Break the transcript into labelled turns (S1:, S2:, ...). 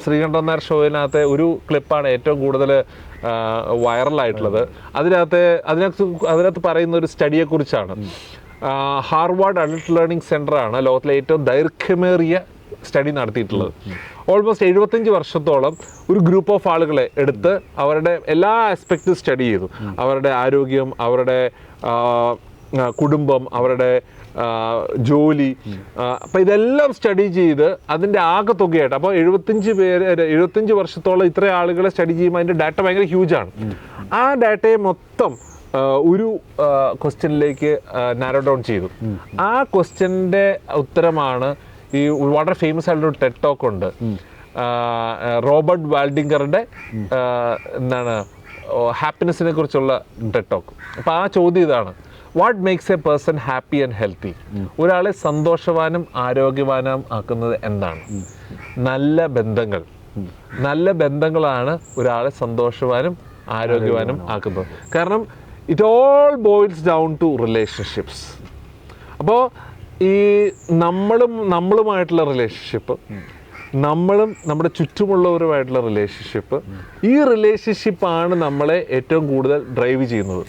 S1: ശ്രീകണ്ഠൻ നായർ ഷോയിനകത്തെ ഒരു ക്ലിപ്പാണ് ഏറ്റവും കൂടുതൽ വൈറലായിട്ടുള്ളത്. അതിനകത്ത് പറയുന്ന ഒരു സ്റ്റഡിയെക്കുറിച്ചാണ്. ഹാർവാർഡ് അഡൽട്ട് ലേണിംഗ് സെൻ്ററാണ് ലോകത്തിലെ ഏറ്റവും ദൈർഘ്യമേറിയ സ്റ്റഡി നടത്തിയിട്ടുള്ളത്. ഓൾമോസ്റ്റ് 75 വർഷത്തോളം ഒരു ഗ്രൂപ്പ് ഓഫ് ആളുകളെ എടുത്ത് അവരുടെ എല്ലാ ആസ്പെക്റ്റും സ്റ്റഡി ചെയ്തു. അവരുടെ ആരോഗ്യം, അവരുടെ കുടുംബം, അവരുടെ ജോലി, അപ്പം ഇതെല്ലാം സ്റ്റഡി ചെയ്ത് അതിൻ്റെ ആകെ തുകയായിട്ട്, അപ്പോൾ 75 വർഷത്തോളം ഇത്ര ആളുകളെ സ്റ്റഡി ചെയ്യുമ്പോൾ അതിൻ്റെ ഡാറ്റ ഭയങ്കര ഹ്യൂജാണ്. ആ ഡാറ്റയെ മൊത്തം ഒരു ക്വസ്റ്റ്യനിലേക്ക് നാരോ ഡൗൺ ചെയ്തു. ആ ക്വസ്റ്റ്യൻ്റെ ഉത്തരമാണ് ഈ വളരെ ഫേമസ് ആയിട്ടൊരു ടെഡ് ടോക്ക് ഉണ്ട്, റോബർട്ട് വാൽഡിംഗറിൻ്റെ ഹാപ്പിനെസ്സിനെ കുറിച്ചുള്ള ടെഡ് ടോക്ക്. അപ്പോൾ ആ ചോദ്യം ഇതാണ്: what makes A person happy and healthy? ഒരാളെ സന്തോഷവാനും ആരോഗ്യവാനും ആക്കുന്നത് എന്താണ്? നല്ല ബന്ധങ്ങൾ. നല്ല ബന്ധങ്ങളാണ് ഒരാളെ സന്തോഷവാനും ആരോഗ്യവാനും ആക്കുന്നത്. കാരണം it all boils down to relationships. അപ്പോൾ ഈ നമ്മളുമായിട്ടുള്ള റിലേഷൻഷിപ്പ്, നമ്മളും നമ്മുടെ ചുറ്റുമുള്ളവരുമായിട്ടുള്ള റിലേഷൻഷിപ്പ്, ഈ റിലേഷൻഷിപ്പാണ് നമ്മളെ ഏറ്റവും കൂടുതൽ ഡ്രൈവ് ചെയ്യുന്നത്.